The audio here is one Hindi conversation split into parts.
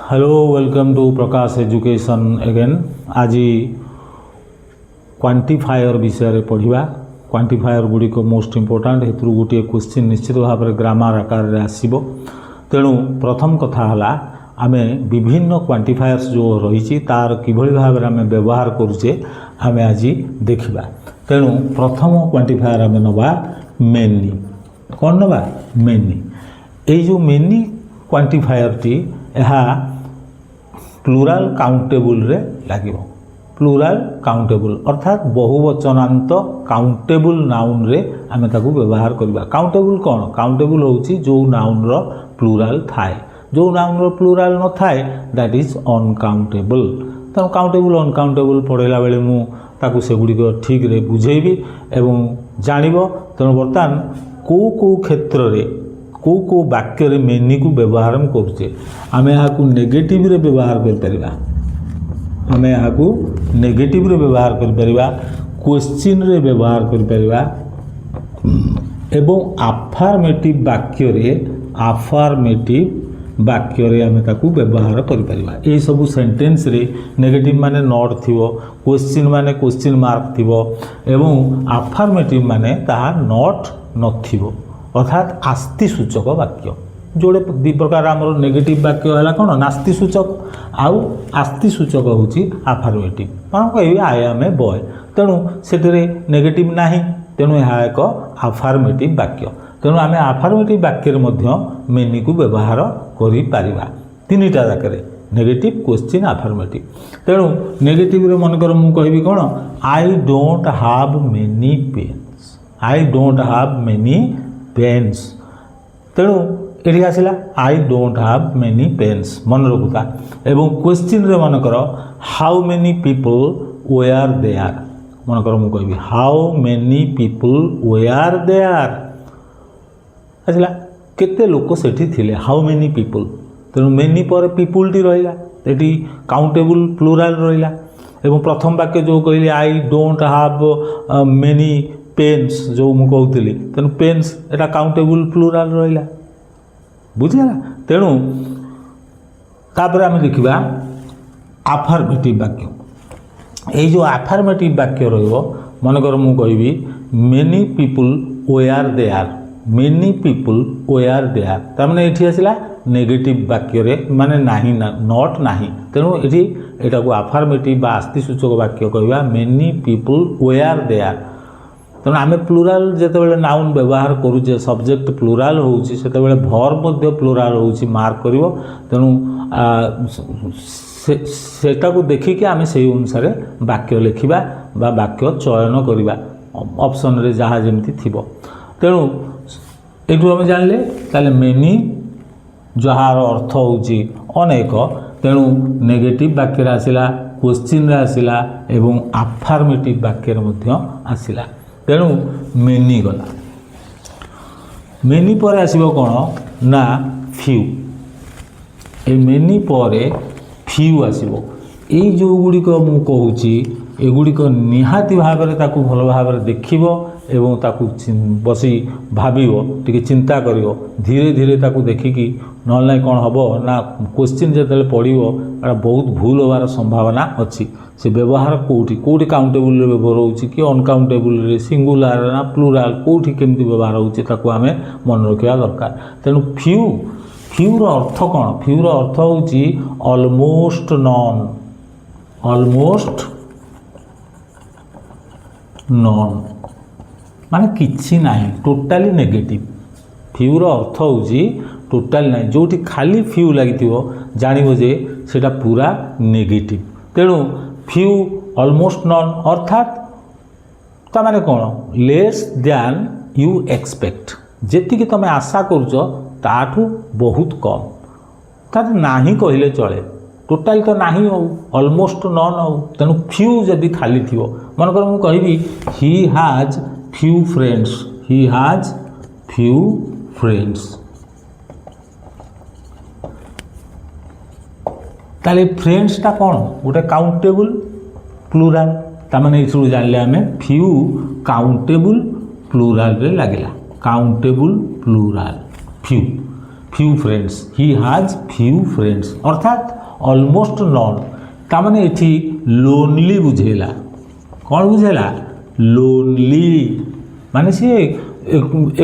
Hello welcome to Prakash education again. आज क्वांटिफायर विषय पढ़ा। क्वांटिफायर गुड़िक मोस्ट इम्पोर्टाट हेतु गोटे क्वेश्चन निश्चित भाव में ग्रामर आकार में आसो। तेणु प्रथम कथा है आम विभिन्न क्वांटिफायर्स जो रही तार किभली भाव में आम व्यवहार करुचे आम आज देखा। तेणु प्रथम क्वांटिफायर आम नवा मेनी। कौन नवा? मेनी। ये जो मेनी क्वांटिफायर टी प्लूराल काउंटेबल रे लागिबो। प्लूराल काउंटेबल अर्थात बहुवचनांत काउंटेबल नाउन रे आमे ताकू व्यवहार करबा। काउंटेबल कौन? काउंटेबल होउची जो नाउन रो प्लूराल थाए। जो नाउन रो प्लूराल न थाए दैट इज अनकाउंटेबल। तो काउंटेबल अनकाउंटेबल पढ़ेला बेले मु ताकू से गुडी को ठीक रे बुझेबी एवं जानिबो। तेणु बर्तमान को क्षेत्र रे को वाक्य रे मेनी को व्यवहार करुचे आम यहाँ नेगेटिव रे व्यवहार करिपरिबा। आम यहाँ नेगेटिव रे व्यवहार करिपरिबा, क्वेश्चन रे व्यवहार करिपरिबा एवं आफर्मेटिव वाक्य रे आम ताकू व्यवहार करिपरिबा। ए सब सेंटेंस रे नेगेटिव माने नॉट थिवो, क्वेश्चन माने क्वेश्चन मार्क थिवो एवं आफर्मेटिव माने ताहा नॉट नथिवो अर्थात आस्ति सूचक वाक्य। जोड़े दी प्रकार आमर नेगेटिव वाक्य है कौन? नास्ति सूचक आउ आस्ति सूचक होची आफर्मेटिव। कौन कह आई एम ए बॉय, तेणु से नेगेटिव नाही, तेणु यह एक आफर्मेटिव वाक्य। तेणु आम आफर्मेटिव वाक्य मेनी को व्यवहार करि परिबा। तीनिटा जाकरे नेगेटिव, क्वेश्चन, आफर्मेटिव। तेणु नेगेटिव रे मनकर मु कहबी कौन? I don't have many pens. I don't have many pens. तेणु ये आसला I don't have many pens, मन रखुता। एवं क्वेश्चन रे मनकर how many people were there. मनकर मु कहबी how many people were there. आसला केते लोक सेठी थिले, हाउ मेनी पीपल। तेणु मेनी पर पीपल टी रहिला, एटी काउंटेबल प्लूराल रहिला। एवं प्रथम वाक्य जो कहली I don't have many pens जो मु कहूली, तेणु पेन्स एटा काउंटेबल प्लूराल रहिला। बुझिगला? तेणु तापर आम देखा आफर्मेटिव वाक्य। ये जो आफर्मेटिव वाक्य रहिबो, मनकर मु कहबी many people were there. Many people were there तार माने एठी आसिला नेगेटिव वाक्य रे माने नाही नॉट नाही। तेणु एठी एटा को आफर्मेटिव बा आस्ति सूचक वाक्य कहबा मेनी पीपल वेयर देयर। तेणु आम प्लूराल जिते नाउन व्यवहार करुचे, सब्जेक्ट प्लूराल होउची सेतेबेले वर्ब मध्य प्लूराल होउची मार्क करिवो। तेणु सेटा को देखिके आम से अनुसार वाक्य लिखिबा बा वाक्य चयन करिबा ऑप्शन रे जहाँ जेमती थिबो। तेणु एठू आम जानले ताले मेनी जहार अर्थ होउची अनेक। तेणु नेगेटिव वाक्य आसिला, क्वेश्चन रे आसिला एवं आफर्मेटिव वाक्य मध्य आसिला। तेणु मेनी गला। मेनी पर आसिबो कौन ना फ्यू। ए मेनी पर फ्यू आसिबो। ए जो गुड़िक मु कहूची एगुड़िक निहाती भाव में ताकू भल भाव में देखिबो एवं ताकू बसी भाबिबो, टिके चिंता करिवो। धीरे धीरे ताकू देखिकी नल ना कौन हबो ना क्वेश्चन जेतेले पढ़िबो एटा बहुत भूल होवार संभावना अच्छी। से व्यवहार कोठी कोठी काउंटेबल रे व्यवहार होउची कि अनकाउंटेबल रे, सिंगुलर ना प्लूराल कोठी केमती व्यवहार होउची ताकू आमे मन रखिया दरकार। तेणु फ्यू, फ्यू रो अर्थ कौन? फ्यू रो अर्थ होउची ऑलमोस्ट नॉन। ऑलमोस्ट नॉन माने किछि नाही, टोटाली नेगेटिव। फ्यू रो अर्थ होउची टोटाली नाही। जोठी खाली फ्यू लागिथिबो जानिबो जे सेटा पूरा नेगेटिव। तेणु फ्यू ऑलमोस्ट नॉन अर्थात ता माने कौन? Less than you expect. जेति कि तमे आशा करूच ताठू बहुत कम। तार नाही कहले चले, टोटाली तो नाही हो, ऑलमोस्ट नॉन हो। तेणु फ्यू जदि खाली थिवो, मनकर मु कहबी he has few friends. He has few friends. ताले फ्रेंड्स टा कौन? गोटे काउंटेबल प्लूराल। तामाने इथु जानले आमे फ्यू काउंटेबल प्लूराल रे लागिला। Countable plural few. Few friends he has few friends अर्थात ऑलमोस्ट नॉन तामाने एठी लोनली बुझेला कौन बुझेला लोनली माने सी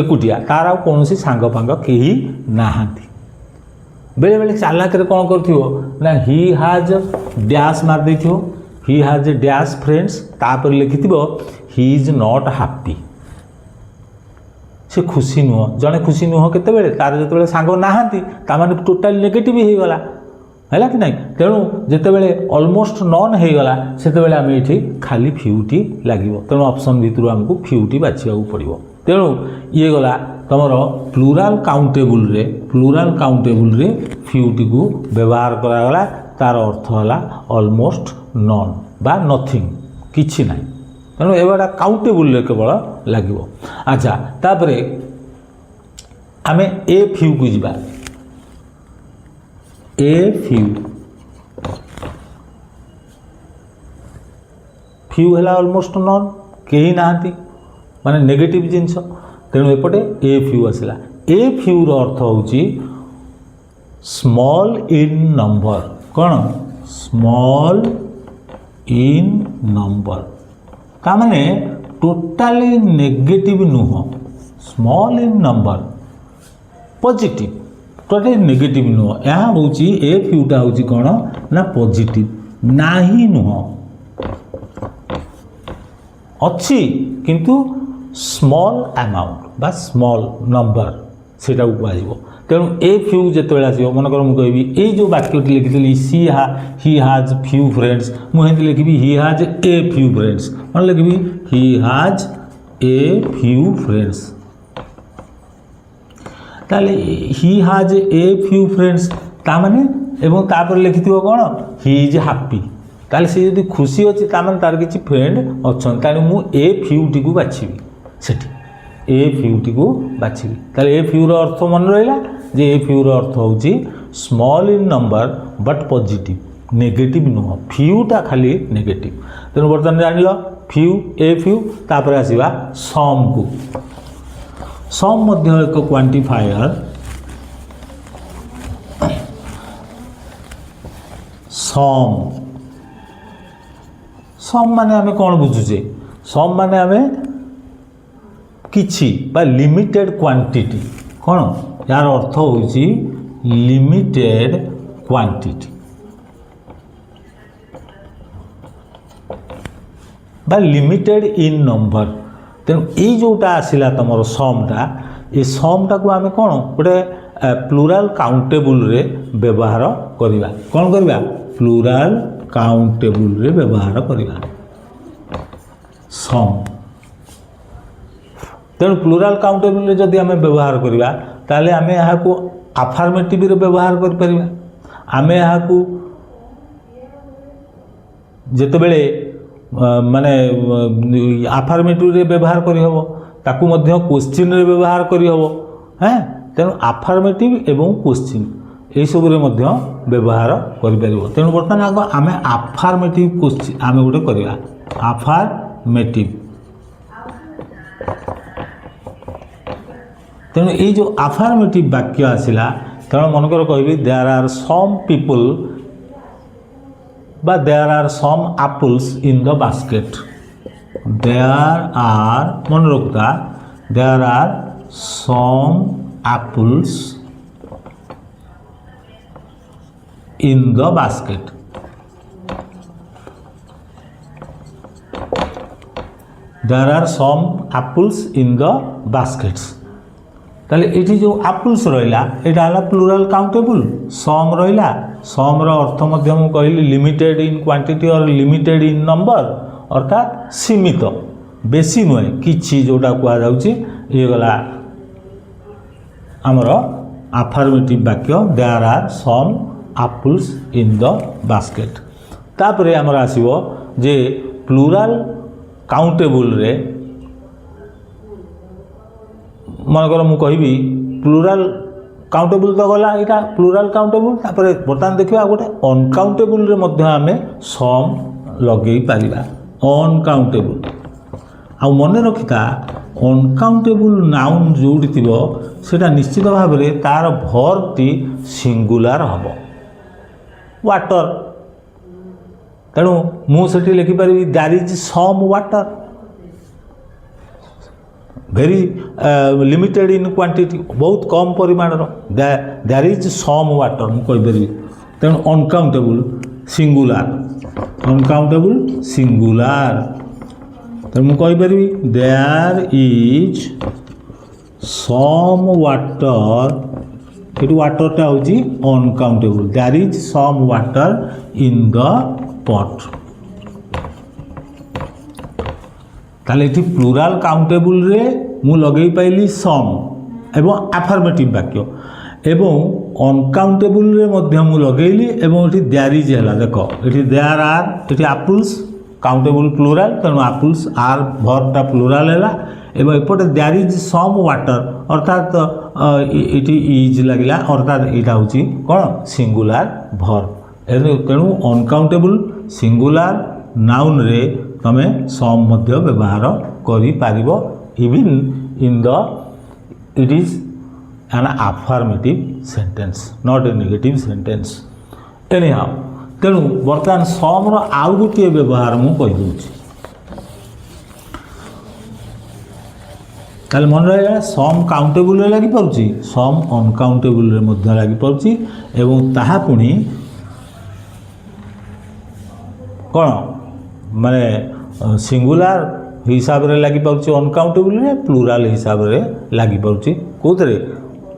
एकुटिया तार आ कौन सांग फांग कहीं नाहांती बेले बेले चालाक कौन कर ही हाज डैश मार दे ही हाज डैश फ्रेंड्स तापर लिखि ही इज नॉट हैप्पी से खुशी नुह जड़े खुशी नुह केतेबेले तार जो सांग नाहांती तामाने टोटाल नेगेटिव हो गला है कि नहीं तेणु जितेबले ऑलमोस्ट नॉन हो गला सेतेबेले आम ये खाली फ्यूटी लगे तेणु ऑप्शन भितर आमको फ्यूटी बाछा पड़ो तेणु ये गला तुम प्लूराल काउंटेबल रे फ्यूटी को व्यवहार करागला तार अर्थ है ऑलमोस्ट नॉन बा नथिंग किछि ना तेणु एवटा काउंटेबल केवल लगे अच्छा तापरे आम ए फ्यू को जीवा ए फ्यू है ऑलमोस्ट नॉन कहीं नहांती माने नेगेटिव जिनस तेणु एपटे ए फ्यू आसला ए फ्यू अर्थ होची स्मॉल इन नंबर कौन स्मॉल इन नंबर का माने टोटाली नेगेटिव नुह small in number positive totally negative नुह यहाँ हूँ ए फ्यूटा हूँ कौन ना पॉजिटिव नाही नुह अच्छी किंतु स्मॉल अमाउंट बा स्मॉल नंबर से कह तेणु ए फ्यू जिते आसो मनकर मुझे ये जो वाक्यटी लिखी ही हाज फ्यू फ्रेंड्स मुझे लिखी ही हाज ए फ्यू फ्रेंड्स मैं लिखी ही हाज ए फ्यू फ्रेंड्स ताले ही हाज ए फ्यू फ्रेंड्स तामाने एवं तापर लिखि कौन ही इज हैप्पी ताले से यदि खुशी अच्छी तामाने तार किसी फ्रेंड अच्छा ताले मु ए फ्यूटी को बाछिबी सेठी ए फ्यूटी को बाछिबी ताले ए फ्यूर अर्थ मन रहा जे ए फ्यूर अर्थ होची small in number but positive negative नुह फ्यूटा खाली नेगेटिव तेणु बर्तमान जान फ्यू ए फ्यू तापर आसीबा सम को सम मध्य एक क्वांटिफायर सम माने आमे कौन बुझुचे सम माने आमे किछि बा लिमिटेड क्वांटिटी कौन यार अर्थ होची लिमिटेड क्वांटिटी बा लिमिटेड इन नंबर तेणु ये जोटा आसला तुम समटा ये समटा को आम कौन गोटे प्लूराल काउंटेबल रे व्यवहार करवा कौन करवा प्लूराल काउंटेबल रे व्यवहार करवा सम तेणु प्लूराल काउंटेबल रे जदि आम व्यवहार करवा ताले आम यहाँ को आफर्मेटिव रे व्यवहार कर परिबा आम यहाँ को जेतेबेले माने आफर्मेटिव रे व्यवहार करी हबो ताकू मध्य क्वेश्चन रे व्यवहार करी हबो हैं तेणु आफर्मेटिव एवं क्वेश्चन ए सब रे मध्य व्यवहार करि परिबो तेणु बर्तमान आगो आमे आफर्मेटिव क्वेश्चन आमे गोटे करबा आफर्मेटिव तेणु ये जो आफर्मेटिव वाक्य आसला तेणु मनकर कहबी there are some people but there are some apples in the basket there are मन रखता there are some apples in the basket there are some apples in the baskets ताले ये जो एप्पल्स रहा यहाँ है प्लूराल काउंटेबल सम रहा सम अर्थ कहली लिमिटेड इन क्वांटिटी और लिमिटेड इन नंबर अर्थात सीमित बेसी नुहे किछि जोटा कहुच्छे ये गला आमर आफर्मेटिव वाक्य there are some apples in the basket तापरे आमर आसीबो जे प्लूराल काउंटेबल रे मनकर मु कहबी प्लूराल काउंटेबल तो गला यहाँ प्लूराल काउंटेबल तापर बर्तमान देखा गोटे अनकाउंटेबल रे मध्य आमे सम लगे पारिबा अनकाउंटेबल आ मन रखिता ଅନକାଉଣ୍ଟେବୁଲ୍ ନାଉନ୍ ଯେଉଁଠି ଥିବ ସେଇଟା ନିଶ୍ଚିତ ଭାବରେ ତା'ର ଭର୍ବଟି ସିଙ୍ଗୁଲାର ହେବ। ୱାଟର, ତେଣୁ ମୁଁ ସେଠି ଲେଖିପାରିବି there is some water, very limited in quantity, ବହୁତ କମ୍ ପରିମାଣର, ଦ୍ୟାର୍ ଇଜ୍ ସମ୍ ୱାଟର ମୁଁ କହିପାରିବି। ତେଣୁ ଅନକାଉଣ୍ଟେବୁଲ୍ ସିଙ୍ଗୁଲାର, ଅନକାଉଣ୍ଟେବୁଲ୍ ସିଙ୍ଗୁଲାର, ତେଣୁ ମୁଁ କହିପାରିବି ଦ୍ୟାର୍ ଇଜ୍ ସମ୍ ୱାଟର, ଏଠି ୱାଟରଟା ହେଉଛି uncountable, there is some water in the pot. ତାହେଲେ ଏଠି ପ୍ଲୁରାଲ୍ କାଉଣ୍ଟେବୁଲ୍ରେ ମୁଁ ଲଗେଇ ପାଇଲି ସମ୍ ଏବଂ ଆଫର୍ମେଟିଭ୍ ବାକ୍ୟ, ଏବଂ ଅନକାଉଣ୍ଟେବୁଲ୍ରେ ମଧ୍ୟ ମୁଁ ଲଗେଇଲି ଏବଂ ଏଠି ଦ୍ୟାର୍ ଇଜ୍ ହେଲା। ଦେଖ ଏଠି ଦ୍ୟାର୍ ଆର୍, ଏଠି ଆପୁଲ୍ସ କାଉଣ୍ଟେବୁଲ୍ ପ୍ଲୁରାଲ୍, ତେଣୁ ଆପୁଲ୍ସ ଆର୍ ଭର୍ବଟା ପ୍ଲୁରାଲ୍ ହେଲା, ଏବଂ ଏପଟେ ଦ୍ୟାର୍ ଇଜ୍ ସମ୍ ୱାଟର ଅର୍ଥାତ୍ ଏଠି ଇଜ୍ ଲାଗିଲା, ଅର୍ଥାତ୍ ଏଇଟା ହେଉଛି କ'ଣ ସିଙ୍ଗୁଲାର ଭର୍ବ। ତେଣୁ ଅନକାଉଣ୍ଟେବୁଲ୍ ସିଙ୍ଗୁଲାର ନାଉନ୍ରେ ତୁମେ ସମ୍ ମଧ୍ୟ ବ୍ୟବହାର କରିପାରିବ, even in the it is an affirmative sentence, not a negative sentence anyhow। ତେଣୁ ବର୍ତ୍ତମାନ ସମର ଆଉ ଗୋଟିଏ ବ୍ୟବହାର ମୁଁ କହିଦେଉଛି। ତାହେଲେ ମନେ ରହିଲା ସମ୍ କାଉଣ୍ଟେବୁଲ୍ରେ ଲାଗିପାରୁଛି, ସମ୍ ଅନକାଉଣ୍ଟେବୁଲ୍ରେ ମଧ୍ୟ ଲାଗିପାରୁଛି, ଏବଂ ତାହା ପୁଣି କ'ଣ ମାନେ ସିଙ୍ଗୁଲାର ହିସାବରେ ଲାଗିପାରୁଛି ଅନକାଉଣ୍ଟେବୁଲ୍ରେ, ପ୍ଲୁରାଲ୍ ହିସାବରେ ଲାଗିପାରୁଛି କେଉଁଥିରେ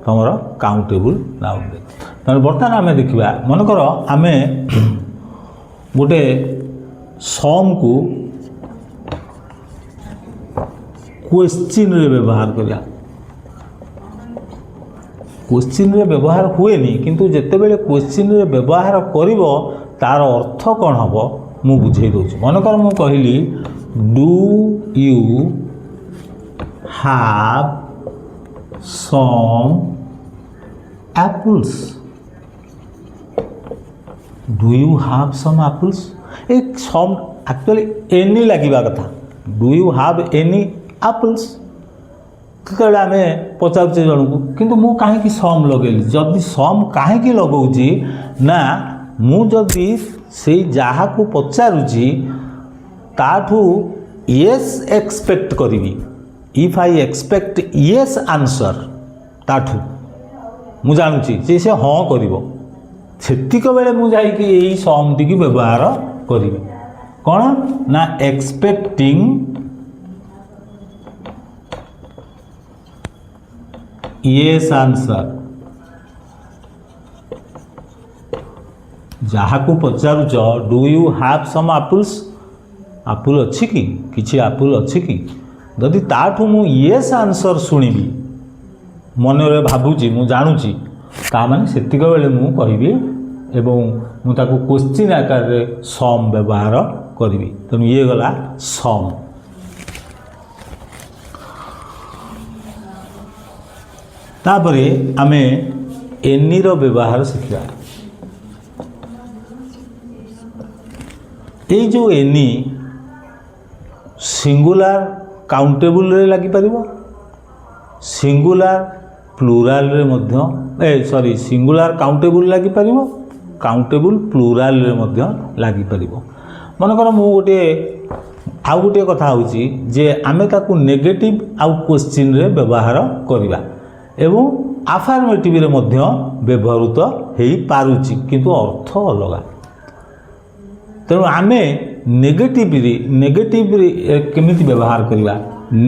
ତୁମର କାଉଣ୍ଟେବୁଲ୍ ନାଉନ୍ରେ। ତେଣୁ ବର୍ତ୍ତମାନ ଆମେ ଦେଖିବା, ମନେକର ଆମେ ଗୋଟେ ସମକୁ କ୍ୱେଶ୍ଚିନ୍ରେ ବ୍ୟବହାର କରିବା। କ୍ୱେଶ୍ଚିନ୍ରେ ବ୍ୟବହାର ହୁଏନି, କିନ୍ତୁ ଯେତେବେଳେ କ୍ୱେଶ୍ଚିନ୍ରେ ବ୍ୟବହାର କରିବ ତା'ର ଅର୍ଥ କ'ଣ ହେବ ମୁଁ ବୁଝେଇ ଦେଉଛି। ମନେକର ମୁଁ କହିଲି do you have some apples, do you have some apples? ए सम एक्चुअली एनी लगिबा कथा, do you have any apples? तेतबेले आमे पचारुचे जनकू, किंतु मु काहेकि सम लगेली, जदि सम काहेकि लगाउची ना मु जदि से जाहाकू पचारुची ताठू yes एक्सपेक्ट करिवि, if I expect yes answer ताठू ମୁଁ ଜାଣୁଛି ଯେ ସେ ହଁ କରିବ, ସେତିକ ବେଳେ ମୁଁ ଯାଇକି ଏଇ ସମଟିକି ବ୍ୟବହାର କରିବି। କ'ଣ ନା ଏକ୍ସପେକ୍ଟିଂ ୟେସ୍ ଆନ୍ସର୍, ଯାହାକୁ ପଚାରୁଛ do you have some apples, apple ଅଛି କି, କିଛି ଆପୁଲ୍ ଅଛି କି, ଯଦି ତାଠୁ ମୁଁ ୟେସ୍ ଆନ୍ସର୍ ଶୁଣିବି, ମନରେ ଭାବୁଛି ମୁଁ ଜାଣୁଛି, ତାମାନେ ସେତିକ ବେଳେ ମୁଁ କହିବି ଏବଂ ମୁଁ ତାକୁ କ୍ୱେଶ୍ଚିନ୍ ଆକାରରେ ସମ୍ ବ୍ୟବହାର କରିବି। ତେଣୁ ଇଏ ଗଲା ସମ୍। ତାପରେ ଆମେ ଏନିର ବ୍ୟବହାର ଶିଖିବା। ଏଇ ଯେଉଁ ଏନି ସିଙ୍ଗୁଲାର କାଉଣ୍ଟେବୁଲ୍ରେ ଲାଗିପାରିବ, ସିଙ୍ଗୁଲାର ପ୍ଲୁରାଲ୍ରେ ମଧ୍ୟ ସିଙ୍ଗୁଲାର କାଉଣ୍ଟେବୁଲ୍ ଲାଗିପାରିବ, କାଉଣ୍ଟେବୁଲ୍ ପ୍ଲୁରାଲ୍ରେ ମଧ୍ୟ ଲାଗିପାରିବ। ମନେକର ମୁଁ ଆଉ ଗୋଟିଏ କଥା ହେଉଛି ଯେ ଆମେ ତାକୁ ନେଗେଟିଭ୍ ଆଉ କ୍ୱେଶ୍ଚିନ୍ରେ ବ୍ୟବହାର କରିବା ଏବଂ ଆଫର୍ମେଟିଭ୍ରେ ମଧ୍ୟ ବ୍ୟବହୃତ ହେଇପାରୁଛି, କିନ୍ତୁ ଅର୍ଥ ଅଲଗା। ତେଣୁ ଆମେ ନେଗେଟିଭ୍ରେ କେମିତି ବ୍ୟବହାର କରିବା,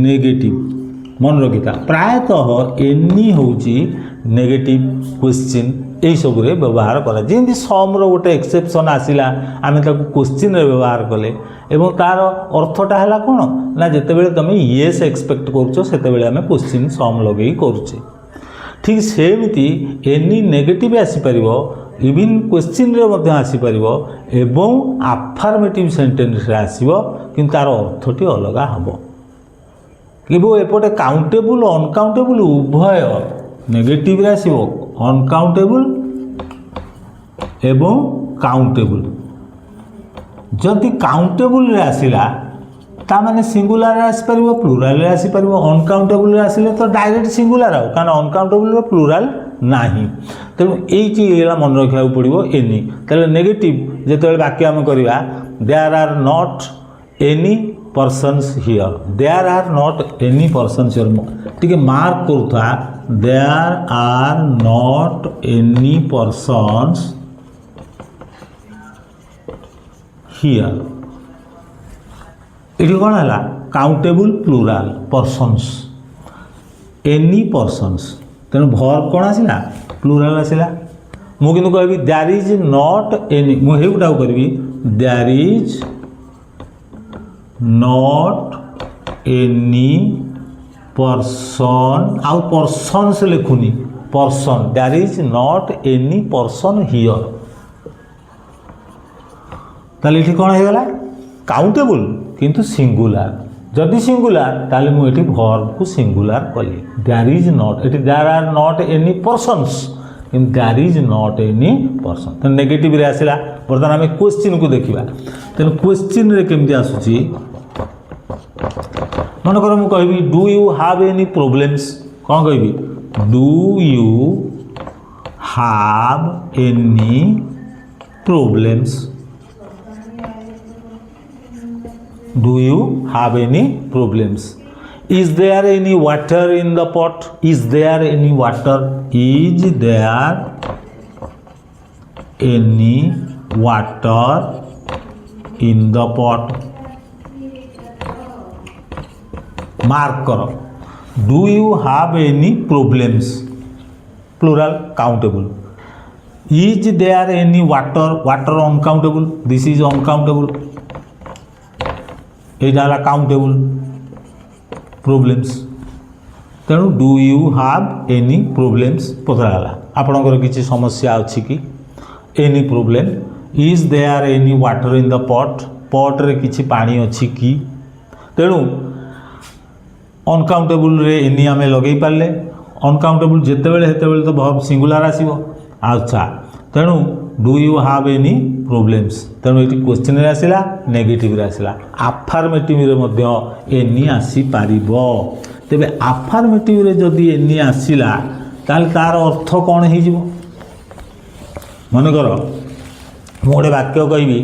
ନେଗେଟିଭ୍ ମନେ ରଖିଥା, ପ୍ରାୟତଃ ଏନି ହେଉଛି ନେଗେଟିଭ୍ କ୍ୱେଶ୍ଚିନ୍ ଏଇସବୁରେ ବ୍ୟବହାର କରା। ଯେମିତି ସମର ଗୋଟେ ଏକ୍ସେପ୍ସନ୍ ଆସିଲା, ଆମେ ତାକୁ କ୍ୱେଶ୍ଚିନ୍ରେ ବ୍ୟବହାର କଲେ ଏବଂ ତା'ର ଅର୍ଥଟା ହେଲା କ'ଣ ନା ଯେତେବେଳେ ତୁମେ ୟେସ୍ ଏକ୍ସପେକ୍ଟ କରୁଛ ସେତେବେଳେ ଆମେ କ୍ୱେଶ୍ଚିନ୍ ସମ୍ ଲଗେଇ କରୁଛେ। ଠିକ୍ ସେମିତି ଏନି ନେଗେଟିଭ୍ ଆସିପାରିବ, ଇଭିନ୍ କ୍ୱେଶ୍ଚିନ୍ରେ ମଧ୍ୟ ଆସିପାରିବ ଏବଂ ଆଫର୍ମେଟିଭ୍ ସେଣ୍ଟେନ୍ସରେ ଆସିବ, କିନ୍ତୁ ତା'ର ଅର୍ଥଟି ଅଲଗା ହେବ। କିନ୍ତୁ ଏପଟେ କାଉଣ୍ଟେବୁଲ୍ ଅନକାଉଣ୍ଟେବୁଲ୍ ଉଭୟ ନେଗେଟିଭ୍ରେ ଆସିବ, ଅନକାଉଣ୍ଟେବୁଲ୍ ଏବଂ କାଉଣ୍ଟେବୁଲ୍। ଯଦି କାଉଣ୍ଟେବୁଲ୍ରେ ଆସିଲା ताने सिंगुलार आसपार प्लूराल आसपार अनकाउंटेबल आसिले तो डायरेक्ट सिंगुलार आउ कारण अनकाउंटेबल प्लूराल नाही तेणु ये मन रखा पड़ो एनी तेल नेगेटिव जो वाक्य आम करवा there are not any persons here there are not any persons here टी मार्क करुवा there are not any persons here ये कौन है countable plural persons any persons तेणु भर्ब कौन आसला प्लूराल आसला मुझे कहि देयर इज नॉट एनी मुझे करी there is not any person आउ पर्सन्स लिखुनी person there is not any person here ताले ये कौन होगा काउंटेबल किंतु सिंगुलार जदि सिंगुलार ताले मुझे भर्ब को सिंगुलार कली देयर इज नॉट ये there are not any persons किंतु there is not any person तो नेगेटिव रे आसला बर्तमान आम क्वेश्चन को देखा तेणु क्वेश्चन रे केमती आसूची मन कर मुझे कहि do you have any problems कौन कहि do you have any problems do you have any problems is there any water in the pot is there any water is there any water in the pot mark karo do you have any problems plural countable is there any water water uncountable this is uncountable यहाँ काउंटेबल प्रोब्लेम्स तेणु do you have any problems पचराला आपणकर किसी समस्या अच्छी कि any problem is there any water in the pot pot रे किसी पानी अच्छी कि तेणु अनकाउंटेबल रे एनी आम लगे पारे अनकाउंटेबल जिते हेते तो भर्ब सिंगुलार आसो अच्छा तेणु do you have any problems तेणु ये क्वेश्चन रे आसला नेगेटिव रे आसला आफर्मेटिव रे मध्य एनी आसी पारिबो तेबे आफर्मेटिव रे जदि एनी आसिला ताल तार अर्थ कौन हो जिवो मन कर मु गोटे वाक्य कहबी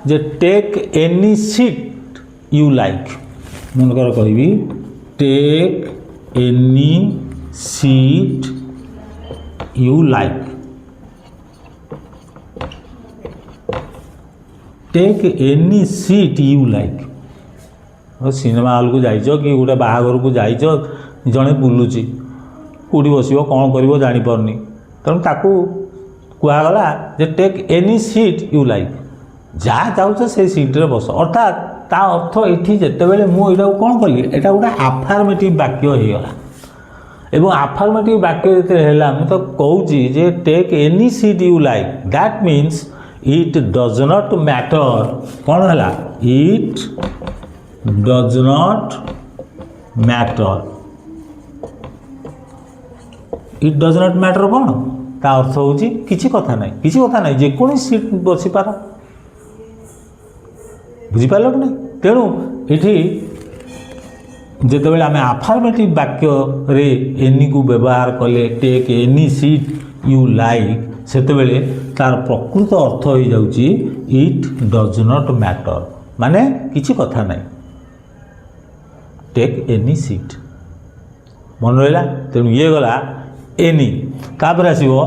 जे take any seat you like मन कर कहबी take any seat you like take any seat you like cinema hall को जाइच कि गोटे बाहागर को जाइच जड़े बुलूची कौटी बस कौन कर जापारनी तेणु ताकू कहगला जे take any seat you like जहाँ चाहूच से सीट्रे बस अर्थात ता अर्थ ये जिते मुझे कौन कली यहाँ गोटे आफर्मेटिव वाक्य होगा एवं आफर्मेटिव वाक्य जो मुझे तो कहूँ जे take any seat you like that means it does not matter कौन है it does not matter it does not matter कौन ता अर्थ हूँ किसी कथा ना जेको सीट बसी पार बुझीपार कि नहीं तेणु ये जिते आम आफर्मेटिव वाक्य रे एनी को व्यवहार कले take any seat you like सेतेबेले तार प्रकृत अर्थ हो जाउची इट डज नॉट मैटर माने किसी कथा नहीं टेक एनी सीट मन रहा तेणु ये गला एनी तापर आसीबो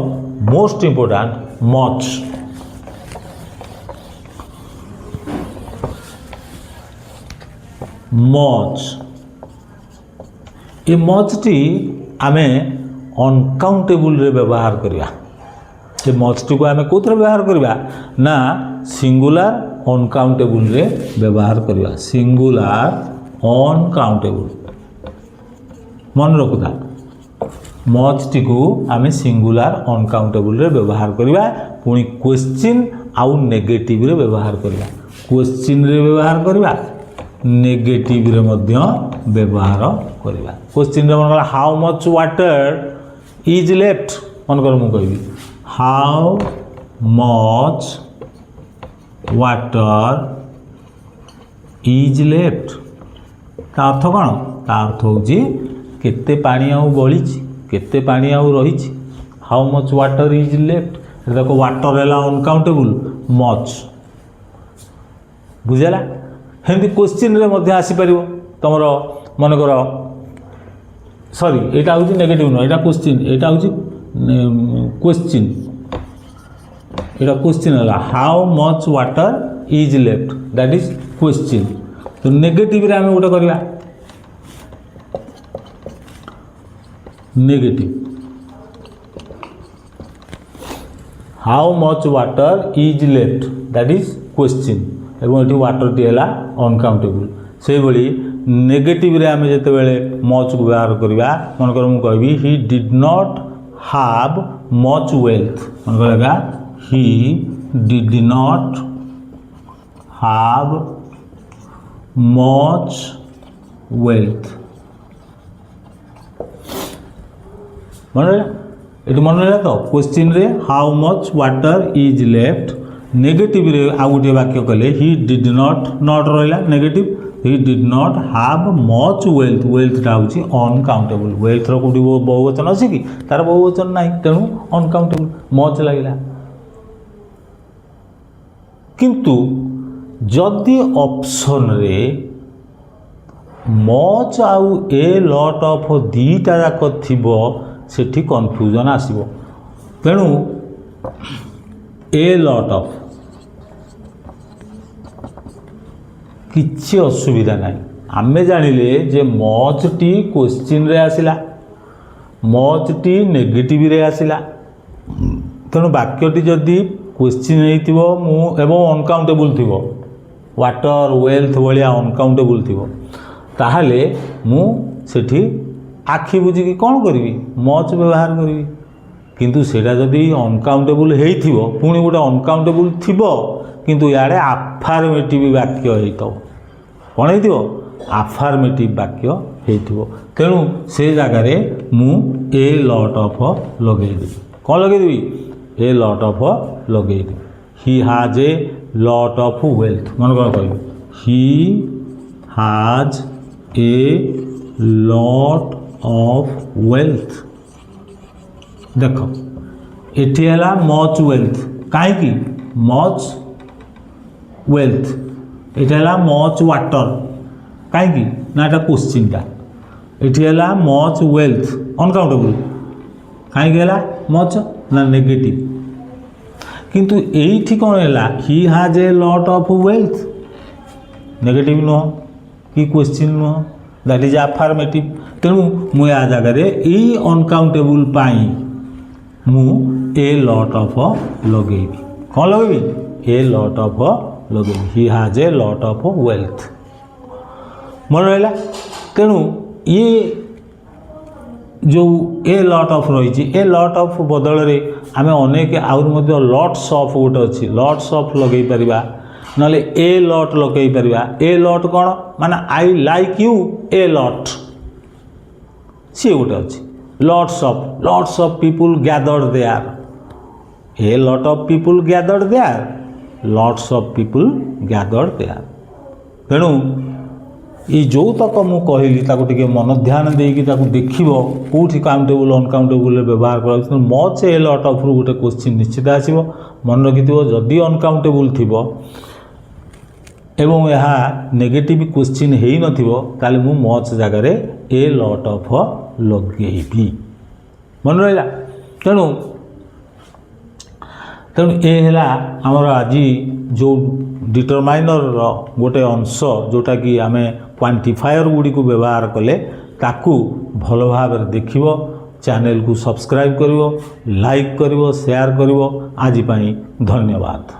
मोस्ट इंपोर्टेंट मच मच ये मच टी आमे अनकाउंटेबल रे व्यवहार करिया से मचटी को आम कौन व्यवहार करवा ना सिंगुलार अनकाउंटेबल रे व्यवहार करवा सिंगुलार अनकाउंटेबल मन रखुता मचटी को आम सिंगुलार अनकाउंटेबल रे व्यवहार करवा पुणी क्वेश्चन आउ नेगेटिव रे व्यवहार करवा क्वेश्चन रे व्यवहार करवा नेगेटिव रे मध्य व्यवहार करवा क्वेश्चन रे मन how much water is left मन कर मु कहबी how much water is left ता अर्थ कौन ता अर्थ हूँ केते पानी आउ गली केते पानी आउ रही how much water is left देखो वाटर है अनकाउंटेबल मच बुझेगा हेमती क्वेश्चन रे आसीपर तुम मनकर सॉरी यहाँ हूँ नेगेटिव नुह यहाँ क्वेश्चन यहाँ हूँ क्वेश्चन यहाँ क्वेश्चन है how much water is left that is question तो नेगेटिव रे आम गोटे करवा negative how much water is left that is question एवं ये वाटर टी है अनकाउंटेबल से भाई नेगेटिव रे आम जिते बड़े मच को व्यवहार करवा मनकर मुझे कहबी he did not have much wealth मन कहेगा he did not have much wealth मन रहा ये मन रहा तो क्वेश्चन रे how much water is left negative रे आ गोटे वाक्य कले ही डिड नॉट रहा negative he did not have much wealth वेल्थटा हूँ अनकाउंटेबल वेल्थ रोटी बहुवचन अच्छे कि तार बहुवचन ना तेणु अनकाउंटेबल मच लगे किंतु जदि ऑप्शन रे मच आउ ए लॉट ऑफ दीटा जाक थिबो सेठी कन्फ्यूजन आसीबो तेणु ए लॉट ऑफ किछि असुविधा ना आमे जानिले जे मच टी क्वेश्चन रे आसिला मच टी नेगेटिव रे आसिला तेणु वाक्यटी जदि क्वेश्चन नहीं एवं अनकाउंटेबल थी वाटर वेल्थ भाया अनकाउंटेबल थी ताहले मु सेठी आखि बुझिकी कौन करी मच व्यवहार करी किंतु सेटा जदि अनकाउंटेबल हो पुणी गोटे अनकाउंटेबल थिबो किंतु याडे आफर्मेटिव वाक्य होइतो कौन हो आफर्मेटिव वाक्य होइतो तेणु से जगार मु ए लॉट ऑफ लगेदेवी कौन लगेदेवी ए lot of लगेदेवी he has a lot of wealth मन कौन कह he has a lot of wealth देख एटी है मच वेल्थ कहीं मच वेल्थ यहाँ मच वाटर कहीं ना यहाँ क्वेश्चनटा ये मच वेल्थ अनकाउंटेबल कहीं मच ना नेगेटिव किंतु एठी कौन है he has a lot of wealth negative नुह कि क्वेश्चन नुह दैट इज आफर्मेटिव तेणु मुझे आ जगह यही अनकाउंटेबल पाई मु ए लॉट ऑफ लगेबी कौन लगेबी ए lot of लगेबी he has a lot of wealth मन रहा तेणु ये जो ए लॉट ऑफ रही ए लॉट ऑफ बदल रे आमे अनेक आउर लॉट्स ऑफ गोटे अच्छी लॉट्स ऑफ लगे पारिबा नले ए लॉट लगे पारिबा ए लॉट कौन माने I like you a lot सी गोटे अच्छी lots of people gathered there a lot of people gathered there lots of people gathered there तेणु ये जो तक मु कहली टे मन ध्यान देकी देखो कौटी काउंटेबल अनकाउंटेबल व्यवहार कर मच ए लॉट ऑफ रु गोटे क्वेश्चन निश्चित आसो मन रखि जदि अनकाउंटेबल थी एवं यह नेगेटिव क्वेश्चन हो नाल मु मच जगार ए लॉट ऑफ लगेबी मन रहा तेणु तेणु ये आमर आज जो डिटरमाइनर गोटे अंश जोटा कि आम क्वांटिफायर गुड़ी को व्यवहार कले ताकू भल भाव देखिबो चैनल को सब्सक्राइब करिवो लाइक करिवो शेयर करिवो आज पाई धन्यवाद।